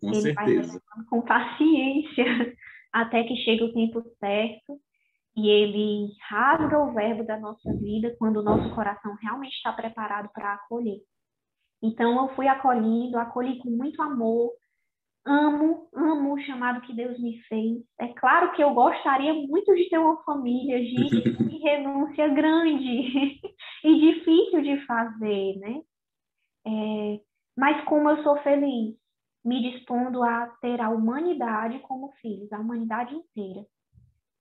Com Ele vai certeza. revelando com paciência até que chegue o tempo certo e ele rasga o verbo da nossa vida quando o nosso coração realmente está preparado para acolher. Então eu fui acolhendo, acolhi com muito amor, amo o chamado que Deus me fez. É claro que eu gostaria muito de ter uma família, gente, que renúncia grande e difícil de fazer, né? Mas como eu sou feliz, me dispondo a ter a humanidade como filhos, a humanidade inteira.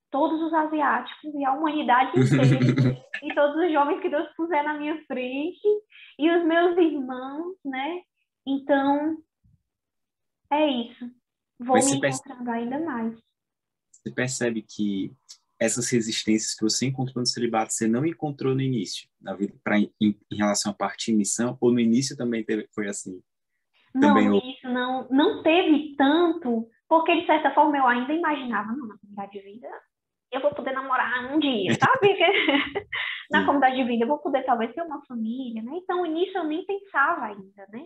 Todos os asiáticos e a humanidade inteira. E todos os jovens que Deus puser na minha frente. E os meus irmãos, né? Então, é isso. Vou Mas me você encontrando ainda mais. percebe que essas resistências que você encontrou no celibato, você não encontrou no início, na vida, em relação à parte de missão, ou no início também foi assim? Não, Também no houve. início não teve tanto, porque de certa forma eu ainda imaginava, não, na comunidade de vida eu vou poder namorar um dia, sabe? Na Sim. comunidade de vida eu vou poder talvez ter uma família, né? Então, no início eu nem pensava ainda, né?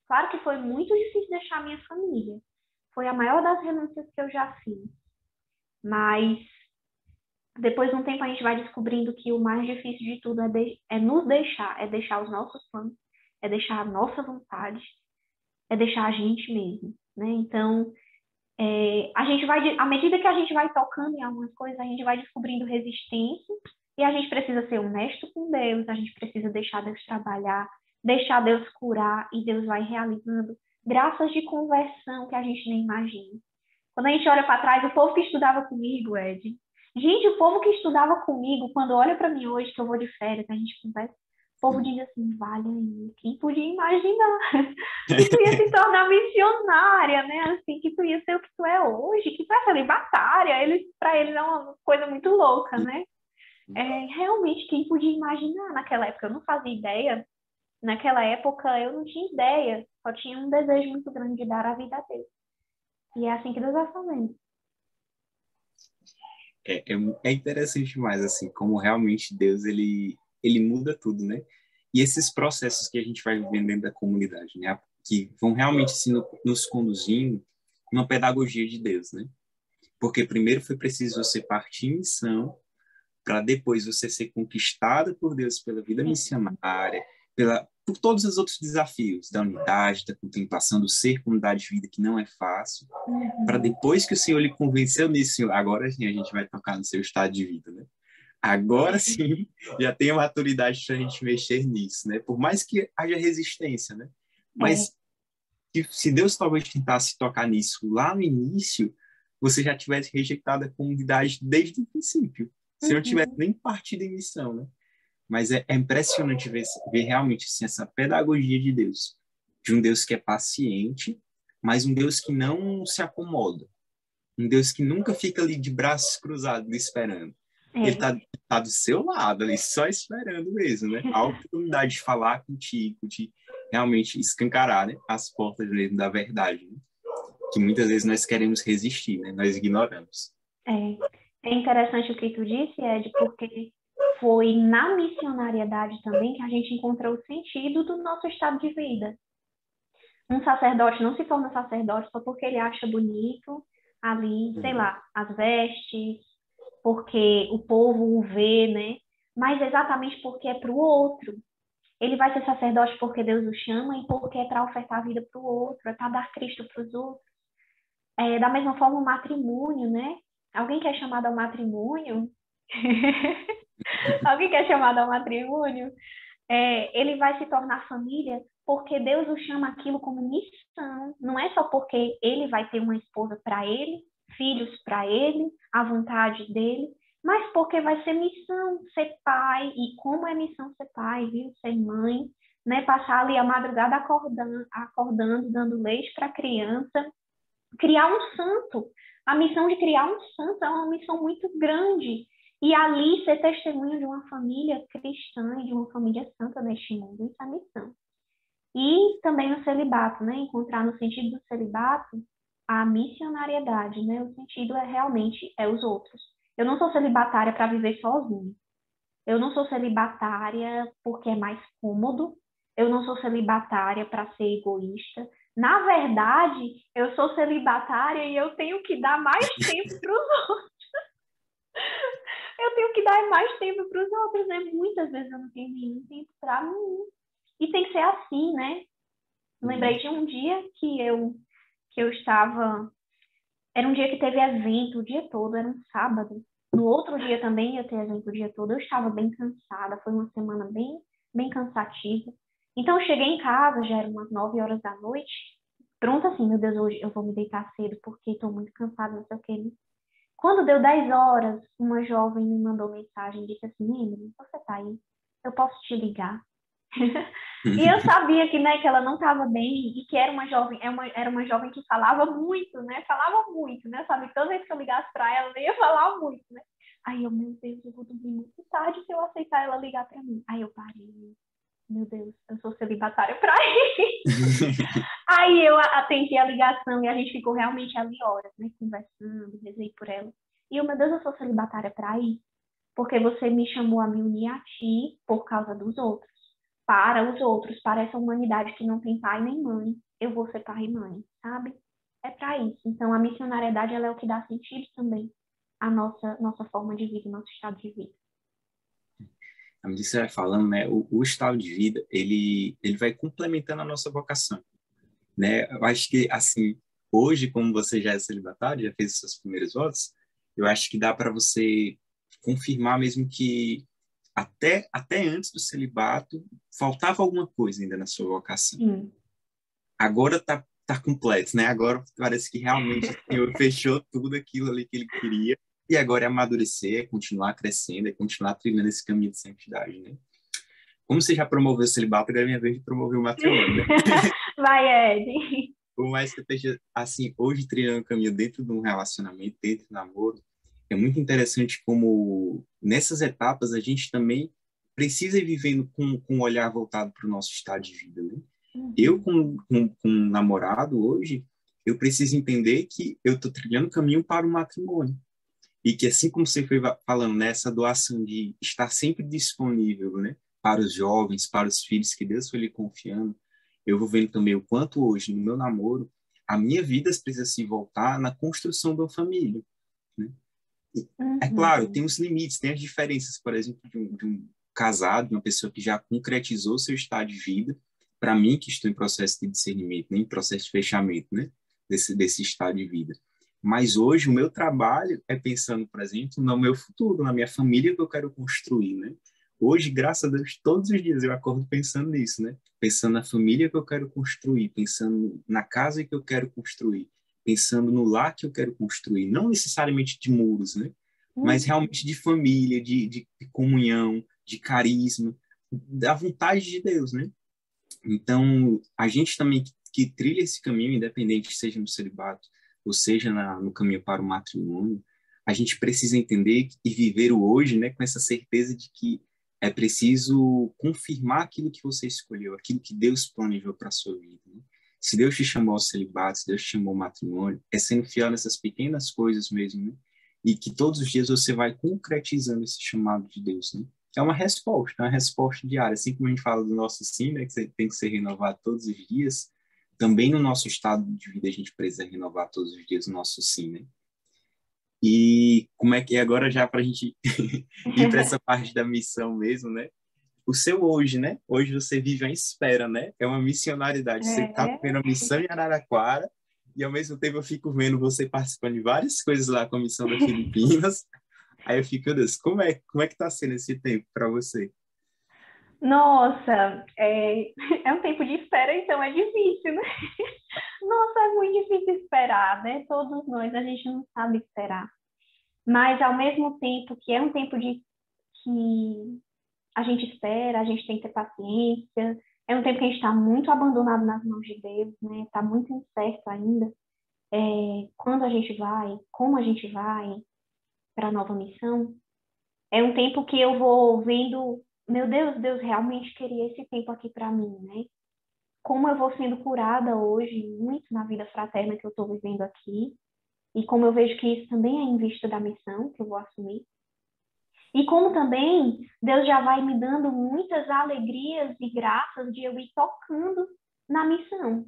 Claro que foi muito difícil deixar a minha família. Foi a maior das renúncias que eu já fiz. Mas depois de um tempo a gente vai descobrindo que o mais difícil de tudo é nos deixar, é deixar os nossos planos, é deixar a nossa vontade, é deixar a gente mesmo, né? Então, a gente vai, à medida que a gente vai tocando em algumas coisas, a gente vai descobrindo resistência e a gente precisa ser honesto com Deus, a gente precisa deixar Deus trabalhar, deixar Deus curar e Deus vai realizando graças de conversão que a gente nem imagina. Quando a gente olha para trás, o povo que estudava comigo, Ed, gente, o povo que estudava comigo, quando olha para mim hoje, que eu vou de férias, que a gente conversa, o povo diz assim: vale aí, quem podia imaginar que tu ia se tornar missionária, né? Assim, que tu ia ser o que tu é hoje, que tu é celibatária. Para eles é uma coisa muito louca, né? Realmente, quem podia imaginar naquela época? Eu não fazia ideia. Naquela época, eu não tinha ideia. Só tinha um desejo muito grande de dar a vida a Deus. E é assim que Deus vai fazendo. É interessante demais, assim, como realmente Deus, ele muda tudo, né? E esses processos que a gente vai vivendo dentro da comunidade, né? Que vão realmente assim, nos conduzindo numa pedagogia de Deus, né? Porque primeiro foi preciso você partir em missão, para depois você ser conquistado por Deus pela vida missionária, por todos os outros desafios da unidade, da contemplação, do ser comunidade de vida, que não é fácil, para depois que o Senhor lhe convenceu nisso, Senhor, agora sim a gente vai tocar no seu estado de vida, né? Agora sim, já tem a maturidade para a gente mexer nisso, né? Por mais que haja resistência, né? É, Mas se Deus talvez tentasse tocar nisso lá no início, você já tivesse rejeitado a comunidade desde o princípio. Se não tivesse nem partido em missão, né? Mas é impressionante ver realmente assim, essa pedagogia de Deus, de um Deus que é paciente, mas um Deus que não se acomoda, um Deus que nunca fica ali de braços cruzados lhe esperando. Ele tá do seu lado ali, só esperando mesmo, né? A oportunidade de falar contigo, de realmente escancarar, né, as portas mesmo da verdade, né? Que muitas vezes nós queremos resistir, né? Nós ignoramos. É interessante o que tu disse, Ed, porque foi na missionariedade também que a gente encontrou o sentido do nosso estado de vida. Um sacerdote não se torna sacerdote só porque ele acha bonito ali, sei lá, as vestes, porque o povo o vê, né? Mas exatamente porque é para o outro. Ele vai ser sacerdote porque Deus o chama e porque é para ofertar a vida para o outro, é para dar Cristo para os outros. Da mesma forma, o matrimônio, né? Alguém que é chamado ao matrimônio? Alguém que é chamado ao matrimônio? Ele vai se tornar família porque Deus o chama aquilo como missão. Não é só porque ele vai ter uma esposa para ele, filhos para ele, a vontade dele, mas porque vai ser missão ser pai. E como é missão ser pai, viu? Ser mãe, né? Passar ali a madrugada acordando, dando leite para a criança. Criar um santo. A missão de criar um santo é uma missão muito grande. E ali ser testemunho de uma família cristã e de uma família santa neste mundo. Isso é a missão. E também no celibato, né? Encontrar no sentido do celibato a missionariedade, né? O sentido realmente os outros. Eu não sou celibatária para viver sozinha. Eu não sou celibatária porque é mais cômodo. Eu não sou celibatária para ser egoísta. Na verdade, eu sou celibatária e eu tenho que dar mais tempo para os outros. Eu tenho que dar mais tempo para os outros, né? Muitas vezes eu não tenho nenhum tempo para mim. E tem que ser assim, né? Lembrei de um dia que eu estava... Era um dia que teve evento o dia todo, era um sábado. No outro dia também ia ter evento o dia todo. Eu estava bem cansada, foi uma semana bem, bem cansativa. Então eu cheguei em casa, já eram umas 9 horas da noite. Pronto assim, meu Deus, hoje eu vou me deitar cedo porque estou muito cansada, não sei o que. Quando deu 10 horas, uma jovem me mandou mensagem e disse assim: Emily, você tá aí? Eu posso te ligar? E eu sabia que, né, que ela não estava bem e que era uma jovem, era uma jovem que falava muito, né? Falava muito, né? Sabe, toda vez que eu ligasse para ela, ela ia falar muito, né? Aí eu, meu Deus, eu vou dormir muito tarde se eu aceitar ela ligar para mim. Aí eu parei, meu Deus, eu sou celibatária para isso. Aí eu atendi a ligação e a gente ficou realmente ali horas, né? Conversando, rezei por ela. E eu, meu Deus, eu sou celibatária para isso. Porque você me chamou a me unir a ti por causa dos outros. Para os outros, para essa humanidade que não tem pai nem mãe, eu vou ser pai e mãe, sabe? É para isso. Então, a missionariedade ela é o que dá sentido também à nossa forma de vida, nosso estado de vida. À medida que você vai falando, né, o estado de vida, ele vai complementando a nossa vocação, né? Eu acho que, assim, hoje, como você já é celibatário, já fez os seus primeiros votos, eu acho que dá para você confirmar mesmo que até antes do celibato faltava alguma coisa ainda na sua vocação. Agora tá completo, né? Agora parece que realmente o Senhor fechou tudo aquilo ali que ele queria e agora é amadurecer, é continuar crescendo, é continuar trilhando esse caminho de santidade, né? Como você já promoveu o celibato, agora é minha vez de promover o matrimônio, né? Vai, Ed. Por mais que eu esteja, assim, hoje trilhando o caminho dentro de um relacionamento, dentro do namoro, é muito interessante como nessas etapas a gente também precisa ir vivendo com um olhar voltado para o nosso estado de vida, né? Eu, com um namorado hoje, eu preciso entender que eu estou trilhando o caminho para o matrimônio. E que, assim como você foi falando, nessa doação de estar sempre disponível, né, para os jovens, para os filhos que Deus foi lhe confiando, eu vou vendo também o quanto hoje, no meu namoro, a minha vida precisa se voltar na construção da família, né? É claro, tem os limites, tem as diferenças, por exemplo, de um casado, de uma pessoa que já concretizou seu estado de vida, para mim, que estou em processo de discernimento, né, em processo de fechamento, né, desse estado de vida. Mas hoje o meu trabalho é pensando, por exemplo, no meu futuro, na minha família que eu quero construir, né? Hoje, graças a Deus, todos os dias eu acordo pensando nisso, né? Pensando na família que eu quero construir, pensando na casa que eu quero construir, pensando no lar que eu quero construir, não necessariamente de muros, né? Mas realmente de família, de comunhão, de carisma, da vontade de Deus, né? Então, a gente também que trilha esse caminho, independente seja no celibato ou seja no caminho para o matrimônio, a gente precisa entender e viver o hoje, né, com essa certeza de que é preciso confirmar aquilo que você escolheu, aquilo que Deus planejou para a sua vida, né? Se Deus te chamou ao celibato, se Deus te chamou ao matrimônio, é sendo fiel nessas pequenas coisas mesmo, né? E que todos os dias você vai concretizando esse chamado de Deus, né? É uma resposta diária. Assim como a gente fala do nosso sim, né, que tem que ser renovado todos os dias, também no nosso estado de vida a gente precisa renovar todos os dias o nosso sim, né? E como é que agora já para a gente ir para essa parte da missão mesmo, né? O seu hoje, né? Hoje você vive à espera, né? É uma missionariedade. Você está É. vivendo a missão em Araraquara e ao mesmo tempo eu fico vendo você participando de várias coisas lá com a missão da Filipinas. Aí eu fico, meu Deus, como é que está sendo esse tempo para você? Nossa, é um tempo de espera, então é difícil, né? Nossa, é muito difícil esperar, né? Todos nós, a gente não sabe esperar. Mas, ao mesmo tempo que é um tempo de que a gente espera, a gente tem que ter paciência, é um tempo que a gente está muito abandonado nas mãos de Deus, né? Está muito incerto ainda. Quando a gente vai, como a gente vai para a nova missão. É um tempo que eu vou vendo, meu Deus, Deus realmente queria esse tempo aqui para mim, né? Como eu vou sendo curada hoje, muito na vida fraterna que eu estou vivendo aqui, e como eu vejo que isso também é em vista da missão que eu vou assumir. E como também Deus já vai me dando muitas alegrias e graças de eu ir tocando na missão,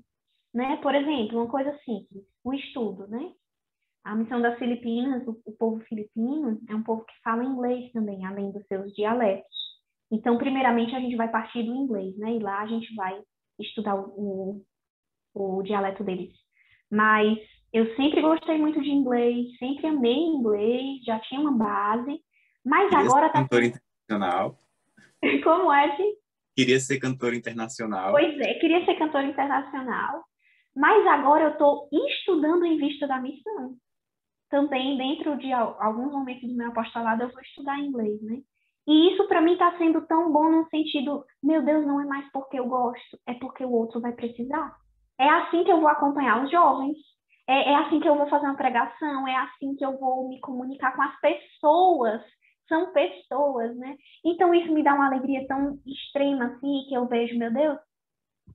né? Por exemplo, uma coisa simples, o estudo, né? A missão das Filipinas, o povo filipino, é um povo que fala inglês também, além dos seus dialetos. Então, primeiramente, a gente vai partir do inglês, né? E lá a gente vai estudar o dialeto deles. Mas eu sempre gostei muito de inglês, sempre amei inglês, já tinha uma base, mas Queria ser agora tá cantora sendo... internacional. Como é, gente? Queria ser cantora internacional. Pois é, queria ser cantora internacional, mas agora eu estou estudando em vista da missão. Também, dentro de alguns momentos do meu apostolado, eu vou estudar inglês, né? E isso, para mim, está sendo tão bom no sentido, meu Deus, não é mais porque eu gosto, é porque o outro vai precisar. É assim que eu vou acompanhar os jovens, é assim que eu vou fazer uma pregação, é assim que eu vou me comunicar com as pessoas. São pessoas, né? Então, isso me dá uma alegria tão extrema, assim, que eu vejo, meu Deus,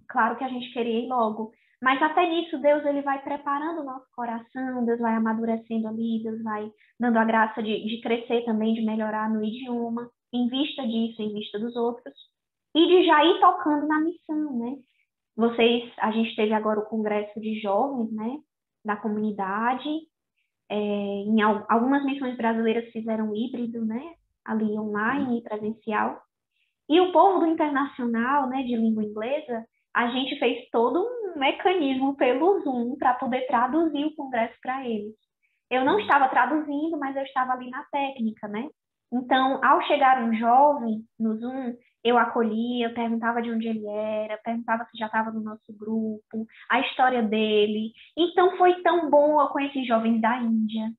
claro que a gente queria ir logo, mas até nisso Deus ele vai preparando o nosso coração, Deus vai amadurecendo ali, Deus vai dando a graça de crescer também, de melhorar no idioma, em vista disso, em vista dos outros, e de já ir tocando na missão, né? A gente teve agora o congresso de jovens, né, da comunidade, em algumas missões brasileiras fizeram híbrido, né, ali online e presencial, e o povo do internacional, né, de língua inglesa, a gente fez todo um mecanismo pelo Zoom para poder traduzir o congresso para eles. Eu não estava traduzindo, mas eu estava ali na técnica, né? Então, ao chegar um jovem no Zoom, eu acolhia, eu perguntava de onde ele era, perguntava se já estava no nosso grupo, a história dele. Então, foi tão bom, eu conheci jovens da Índia,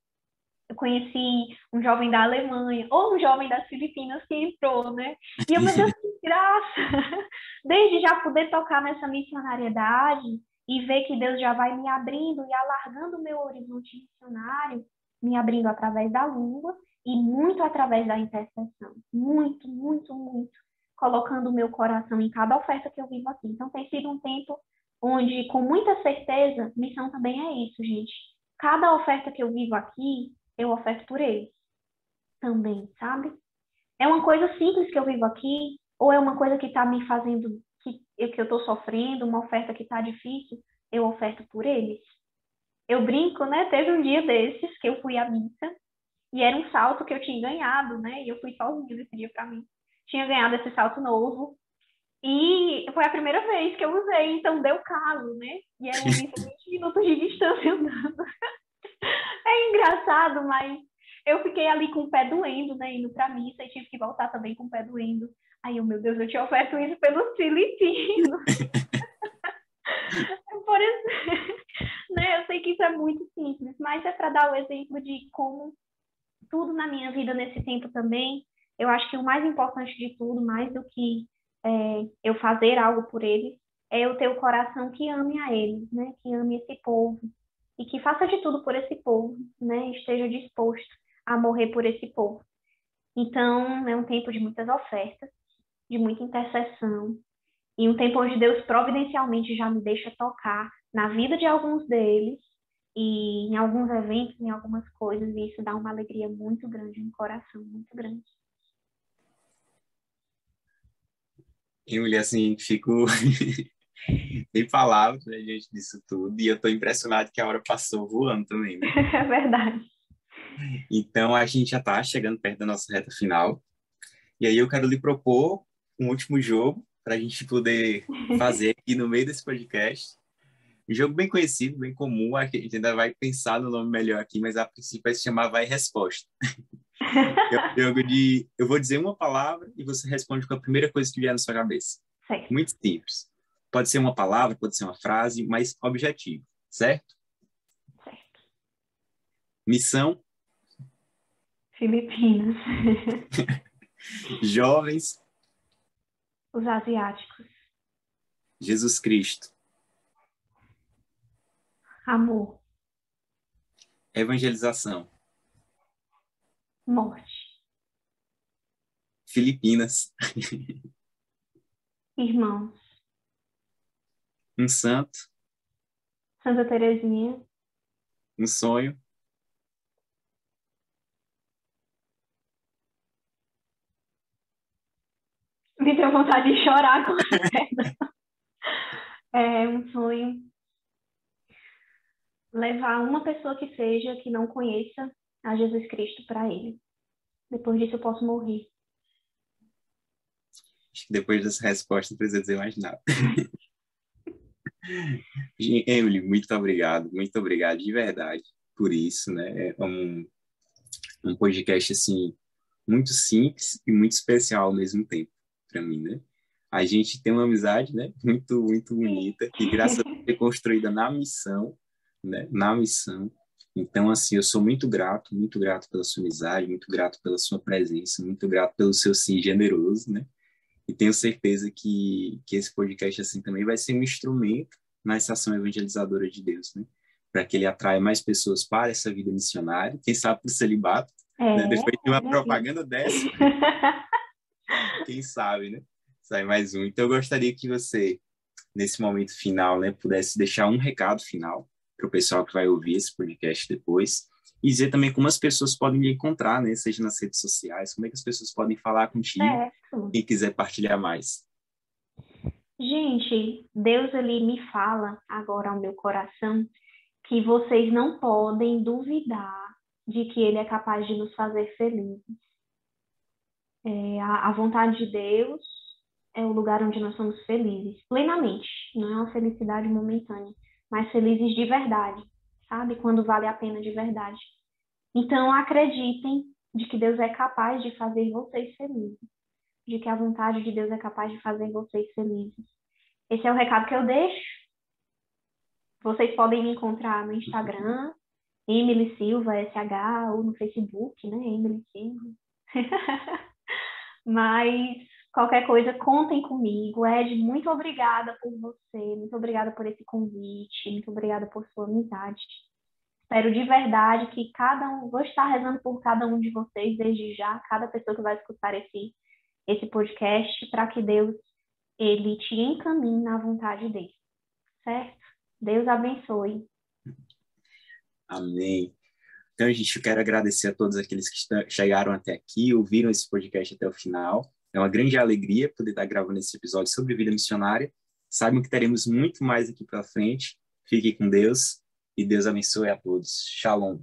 eu conheci um jovem da Alemanha, ou um jovem das Filipinas que entrou, né? E eu, meu Deus, que graça! Desde já poder tocar nessa missionariedade e ver que Deus já vai me abrindo e alargando o meu horizonte missionário, me abrindo através da língua e muito através da intercessão. Muito, muito, muito. Colocando o meu coração em cada oferta que eu vivo aqui. Então, tem sido um tempo onde, com muita certeza, missão também é isso, gente. Cada oferta que eu vivo aqui, eu oferto por eles também, sabe? É uma coisa simples que eu vivo aqui, ou é uma coisa que está me fazendo, que eu estou sofrendo, uma oferta que está difícil, eu oferto por eles. Eu brinco, né? Teve um dia desses que eu fui à missa, e era um salto que eu tinha ganhado, né? E eu fui sozinha esse dia para mim. Tinha ganhado esse salto novo, e foi a primeira vez que eu usei, então deu caso, né? E era uma missa de 20 minutos de distância andando. É engraçado, mas eu fiquei ali com o pé doendo, né, indo pra missa, e tive que voltar também com o pé doendo. Aí eu, meu Deus, eu te oferto isso pelos filipinos. Por isso, né, eu sei que isso é muito simples, mas é para dar o exemplo de como tudo na minha vida nesse tempo também, eu acho que o mais importante de tudo, mais do que eu fazer algo por eles, é eu ter o coração que ame a eles, né? Que ame esse povo e que faça de tudo por esse povo, né? Esteja disposto a morrer por esse povo. Então, é um tempo de muitas ofertas, de muita intercessão, e um tempo onde Deus providencialmente já me deixa tocar na vida de alguns deles e em alguns eventos, em algumas coisas, e isso dá uma alegria muito grande no coração, muito grande. Emily, assim, fico sem palavras, né, diante disso tudo, e eu estou impressionado que a hora passou voando também, né? É verdade. Então, a gente já está chegando perto da nossa reta final, e aí eu quero lhe propor um último jogo para a gente poder fazer aqui no meio desse podcast. Um jogo bem conhecido, bem comum, a gente ainda vai pensar no nome melhor aqui, mas a princípio vai se chamar Vai Resposta. É um jogo de... Eu vou dizer uma palavra e você responde com a primeira coisa que vier na sua cabeça. Certo. Muito simples. Pode ser uma palavra, pode ser uma frase, mas objetivo, certo? Certo. Missão, Filipinas. jovens, Os asiáticos. Jesus Cristo, Amor. evangelização, Morte. Filipinas, Irmãos. um santo, Santa Teresinha. um sonho, Me deu vontade de chorar com certeza. É um sonho levar uma pessoa que seja, que não conheça a Jesus Cristo para ele. Depois disso eu posso morrer. acho que depois dessa resposta não precisa dizer mais nada. Emily, muito obrigado de verdade por isso, né? É um podcast, assim, muito simples e muito especial ao mesmo tempo, para mim, né? A gente tem uma amizade, né? Muito, muito bonita, que graças a Deus foi construída na missão, né? Na missão. Então, assim, eu sou muito grato pela sua amizade, muito grato pela sua presença, muito grato pelo seu sim generoso, né? E tenho certeza que esse podcast, assim, também vai ser um instrumento na estação evangelizadora de Deus, né? Para que ele atraia mais pessoas para essa vida missionária, quem sabe para o celibato, né? Depois de uma propaganda dessa, quem sabe, né? Sai mais um. Então, eu gostaria que você, nesse momento final, né, pudesse deixar um recado final para o pessoal que vai ouvir esse podcast depois e dizer também como as pessoas podem me encontrar, né? Seja nas redes sociais, como é que as pessoas podem falar contigo, Certo. quem quiser partilhar mais. Gente, Deus ali me fala agora ao meu coração que vocês não podem duvidar de que Ele é capaz de nos fazer felizes. A vontade de Deus é o lugar onde nós somos felizes, plenamente. Não é uma felicidade momentânea, mas felizes de verdade, sabe? Quando vale a pena de verdade. Então, acreditem de que Deus é capaz de fazer vocês felizes, de que a vontade de Deus é capaz de fazer vocês felizes. Esse é o recado que eu deixo. Vocês podem me encontrar no Instagram, Emily Silva, SH, ou no Facebook, né? Emily Silva. Mas qualquer coisa, contem comigo. Ed, muito obrigada por você, muito obrigada por esse convite, muito obrigada por sua amizade. Espero de verdade que vou estar rezando por cada um de vocês desde já, cada pessoa que vai escutar esse podcast, para que Deus, ele te encaminhe na vontade dele, certo? Deus abençoe. Amém. Então, gente, eu quero agradecer a todos aqueles que chegaram até aqui, ouviram esse podcast até o final. É uma grande alegria poder estar gravando esse episódio sobre vida missionária. Saibam que teremos muito mais aqui para frente. Fiquem com Deus e Deus abençoe a todos. Shalom.